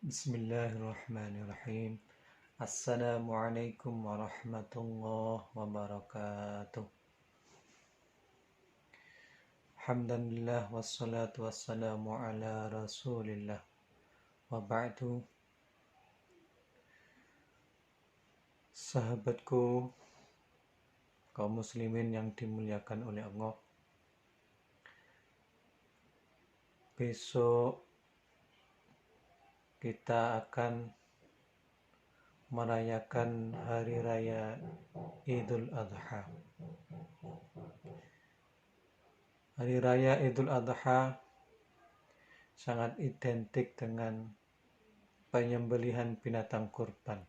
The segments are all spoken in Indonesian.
Bismillahirrahmanirrahim. Assalamualaikum warahmatullahi wabarakatuh. Alhamdulillah wassalatu wassalamu ala rasulillah. Wa ba'du. Sahabatku, kaum muslimin yang dimuliakan oleh Allah, besok kita akan merayakan hari raya Idul Adha. Hari raya Idul Adha sangat identik dengan penyembelihan binatang kurban.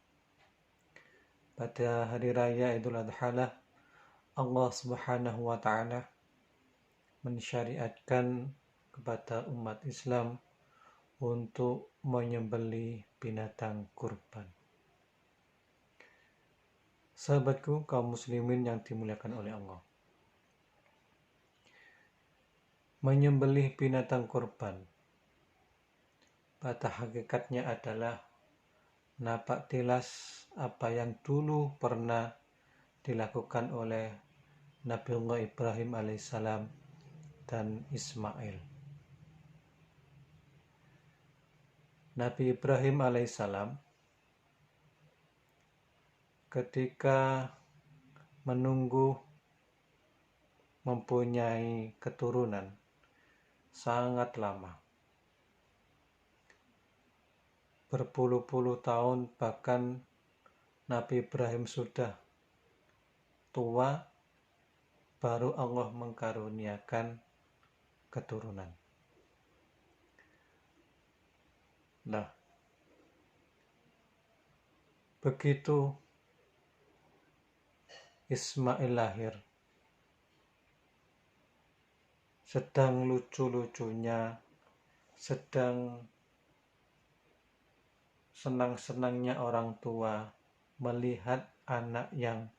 Pada hari raya Idul Adha lah Allah Subhanahu wa taala mensyariatkan kepada umat Islam untuk menyembelih binatang kurban. Sahabatku, kaum muslimin yang dimuliakan oleh Allah, menyembelih binatang kurban pada hakikatnya adalah napak tilas apa yang dulu pernah dilakukan oleh Nabiullah Ibrahim alaihissalam dan Ismail. Nabi Ibrahim alaihissalam ketika menunggu mempunyai keturunan sangat lama, berpuluh-puluh tahun, bahkan Nabi Ibrahim sudah tua baru Allah mengkaruniakan keturunan. Nah, begitu Ismail lahir, sedang lucu-lucunya, sedang senang-senangnya orang tua melihat anak yang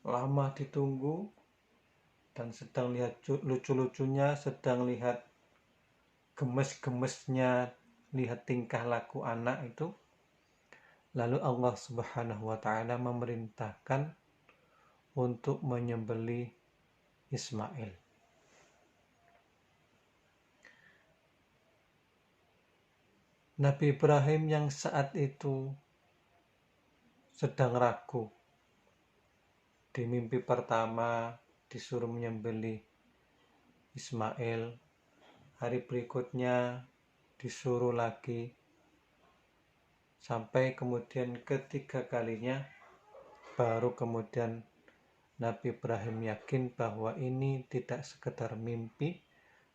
lama ditunggu, dan sedang lihat lucu-lucunya, sedang lihat gemes-gemesnya, lihat tingkah laku anak itu. Lalu Allah Subhanahu wa taala memerintahkan untuk menyembelih Ismail. Nabi Ibrahim yang saat itu sedang ragu, di mimpi pertama disuruh menyembelih Ismail, hari berikutnya disuruh lagi, sampai kemudian ketiga kalinya baru kemudian Nabi Ibrahim yakin bahwa ini tidak sekedar mimpi,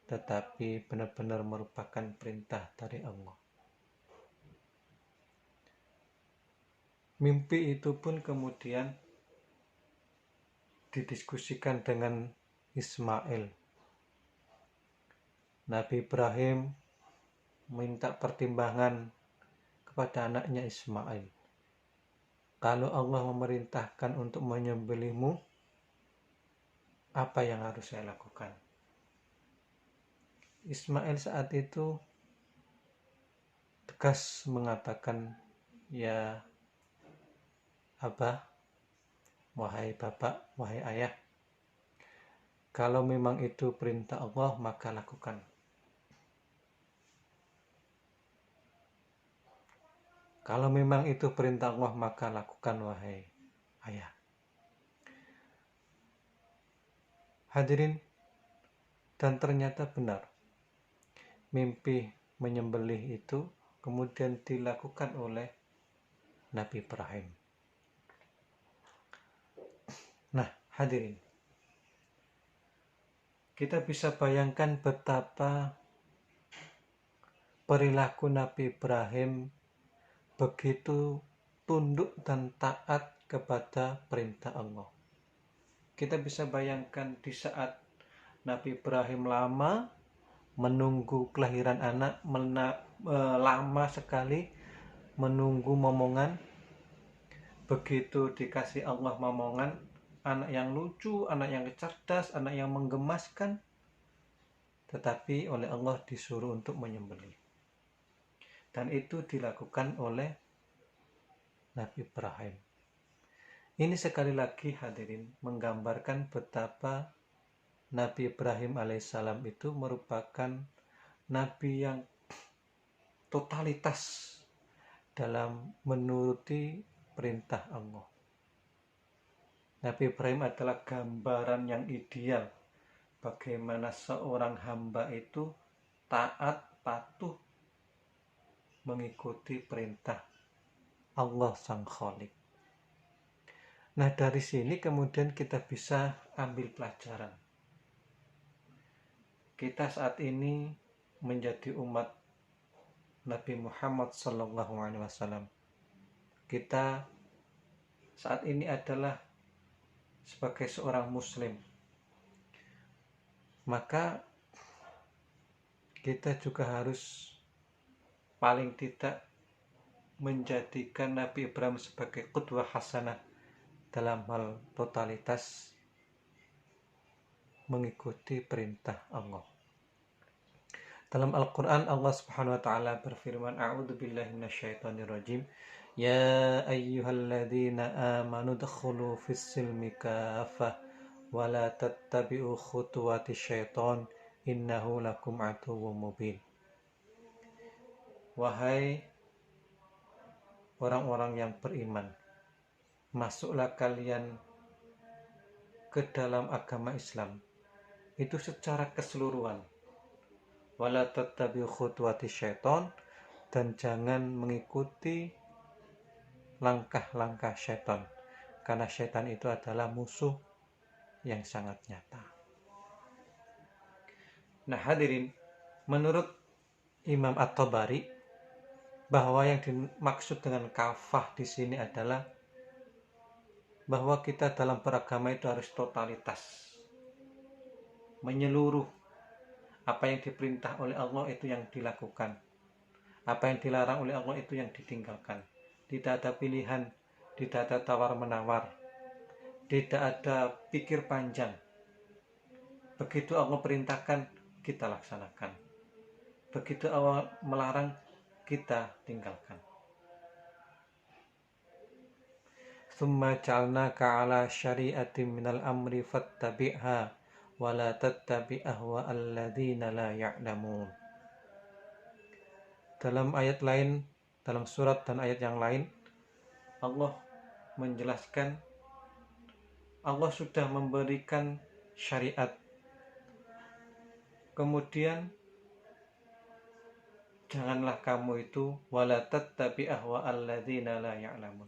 tetapi benar-benar merupakan perintah dari Allah. Mimpi itu pun kemudian didiskusikan dengan Ismail. Nabi Ibrahim minta pertimbangan kepada anaknya Ismail. Kalau Allah memerintahkan untuk menyembelihmu, apa yang harus saya lakukan? Ismail saat itu tegas mengatakan, ya Abah, wahai bapak, wahai ayah, kalau memang itu perintah Allah, maka lakukan. Kalau memang itu perintah Allah, maka lakukan, wahai ayah. Hadirin, dan ternyata benar, mimpi menyembelih itu kemudian dilakukan oleh Nabi Ibrahim. Nah, hadirin, kita bisa bayangkan betapa perilaku Nabi Ibrahim begitu tunduk dan taat kepada perintah Allah. Kita bisa bayangkan di saat Nabi Ibrahim lama menunggu kelahiran anak, lama sekali menunggu momongan, begitu dikasih Allah momongan, anak yang lucu, anak yang cerdas, anak yang menggemaskan, tetapi oleh Allah disuruh untuk menyembelih. Dan itu dilakukan oleh Nabi Ibrahim. Ini sekali lagi hadirin menggambarkan betapa Nabi Ibrahim alaihissalam itu merupakan Nabi yang totalitas dalam menuruti perintah Allah. Nabi Ibrahim adalah gambaran yang ideal bagaimana seorang hamba itu taat, patuh, mengikuti perintah Allah Sang Khalik. Nah, dari sini kemudian kita bisa ambil pelajaran. Kita saat ini menjadi umat Nabi Muhammad SAW. Kita saat ini adalah sebagai seorang muslim. Maka kita juga harus paling tidak menjadikan Nabi Ibrahim sebagai qudwah hasanah dalam hal totalitas mengikuti perintah Allah. Dalam Al-Quran Allah Subhanahu wa Ta'ala berfirman, A'udzu billahi minasyaitonir rajim, Ya ayyuhalladzina amanu dkhulu fis silmi kaffah wa la tattabi'u khutuwati syaiton innahu lakum aduwwum mubin. Wahai orang-orang yang beriman, masuklah kalian ke dalam agama Islam itu secara keseluruhan. Wala tattabi'u khutuwati syaiton, dan jangan mengikuti langkah-langkah syaitan, karena syaitan itu adalah musuh yang sangat nyata. Nah hadirin, menurut Imam At-Tabari, bahwa yang dimaksud dengan kafah di sini adalah bahwa kita dalam beragama itu harus totalitas, menyeluruh. Apa yang diperintah oleh Allah itu yang dilakukan, apa yang dilarang oleh Allah itu yang ditinggalkan. Tidak ada pilihan, tidak ada tawar-menawar, tidak ada pikir panjang. Begitu Allah perintahkan, kita laksanakan. Begitu Allah melarang, kita tinggalkan. Tsumma ja'alnaka 'ala syari'atin minal amri fattabi'ha wa la tattabi' ahwa'al ladzina la ya'lamun. Dalam ayat lain, dalam surat dan ayat yang lain, Allah menjelaskan Allah sudah memberikan syariat. Kemudian janganlah kamu itu wala tattabi' ahwa'al ladzina la ya'lamun.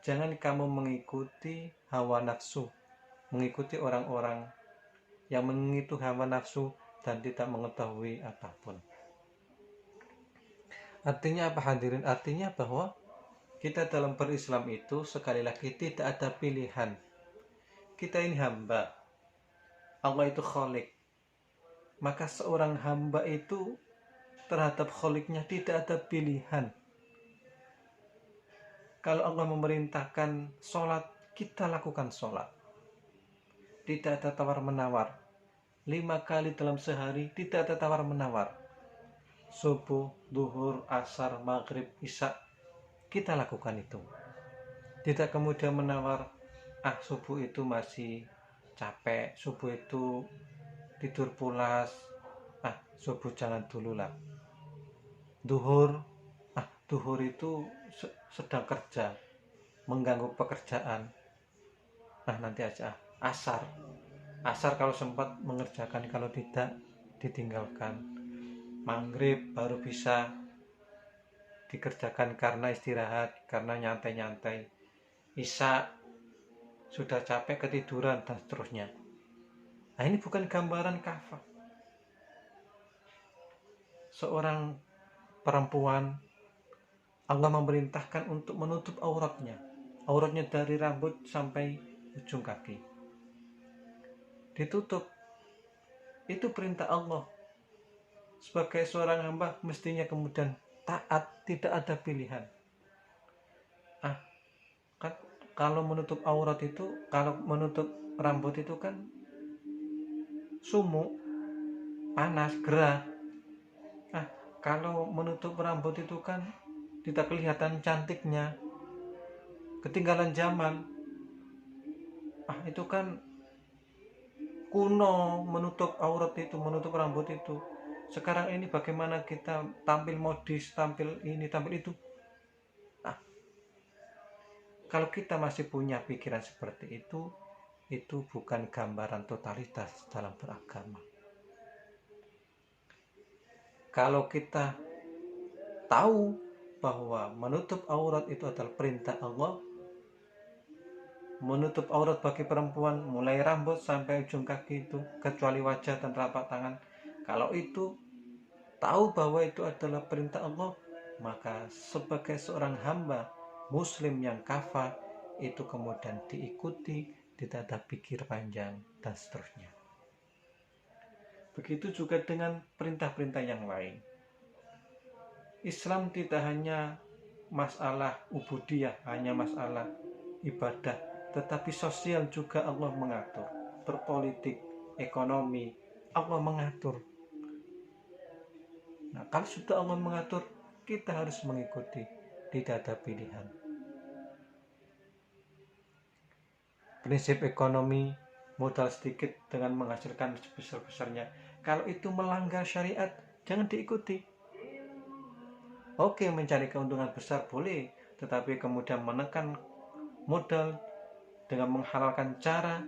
Jangan kamu mengikuti hawa nafsu, mengikuti orang-orang yang mengikuti hawa nafsu dan tidak mengetahui apapun. Artinya apa hadirin? Artinya bahwa kita dalam berislam itu sekali lagi tidak ada pilihan. Kita ini hamba, Allah itu khalik. Maka seorang hamba itu terhadap khaliknya tidak ada pilihan. Kalau Allah memerintahkan sholat, kita lakukan sholat. Tidak ada tawar-menawar. 5 kali dalam sehari tidak ada tawar-menawar. Subuh, duhur, asar, maghrib, isya, kita lakukan itu. Tidak kemudian menawar, subuh itu masih capek, subuh itu tidur pulas, subuh jangan dulu lah. Duhur itu sedang kerja, mengganggu pekerjaan, nanti aja. Asar kalau sempat mengerjakan, kalau tidak ditinggalkan. Maghrib baru bisa dikerjakan karena istirahat, karena nyantai-nyantai. Isya sudah capek ketiduran dan seterusnya. Ini bukan gambaran kafah. Seorang perempuan Allah memerintahkan untuk menutup auratnya dari rambut sampai ujung kaki. Ditutup. Itu perintah Allah. Sebagai seorang hamba mestinya kemudian taat, tidak ada pilihan. Kan kalau menutup aurat itu, kalau menutup rambut itu kan sumuk, panas, gerah. Kalau menutup rambut itu kan tidak kelihatan cantiknya, ketinggalan zaman. Itu kan kuno, menutup aurat itu, menutup rambut itu. Sekarang ini bagaimana kita tampil modis, tampil ini, tampil itu. Kalau kita masih punya pikiran seperti itu bukan gambaran totalitas dalam beragama. Kalau kita tahu bahwa menutup aurat itu adalah perintah Allah, menutup aurat bagi perempuan mulai rambut sampai ujung kaki itu, kecuali wajah dan telapak tangan, kalau itu tahu bahwa itu adalah perintah Allah, maka sebagai seorang hamba muslim yang kafah itu kemudian diikuti, tidak ada pikir panjang dan seterusnya. Begitu juga dengan perintah-perintah yang lain. Islam tidak hanya masalah ubudiyah, hanya masalah ibadah, tetapi sosial juga Allah mengatur. Berpolitik, ekonomi, Allah mengatur. Nah, kalau sudah Allah mengatur, kita harus mengikuti, tidak ada pilihan. Prinsip ekonomi, modal sedikit dengan menghasilkan sebesar-besarnya. Kalau itu melanggar syariat, jangan diikuti. Oke, mencari keuntungan besar boleh, tetapi kemudian menekan modal dengan menghalalkan cara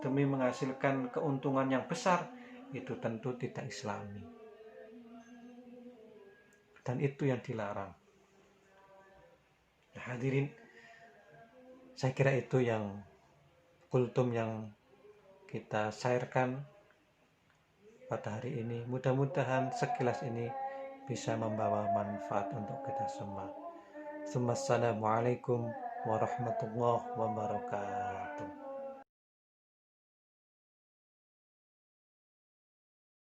demi menghasilkan keuntungan yang besar, itu tentu tidak islami. Dan itu yang dilarang. Nah, hadirin, saya kira itu yang kultum yang kita sharekan pada hari ini. Mudah-mudahan sekilas ini bisa membawa manfaat untuk kita semua. Assalamualaikum warahmatullahi wabarakatuh.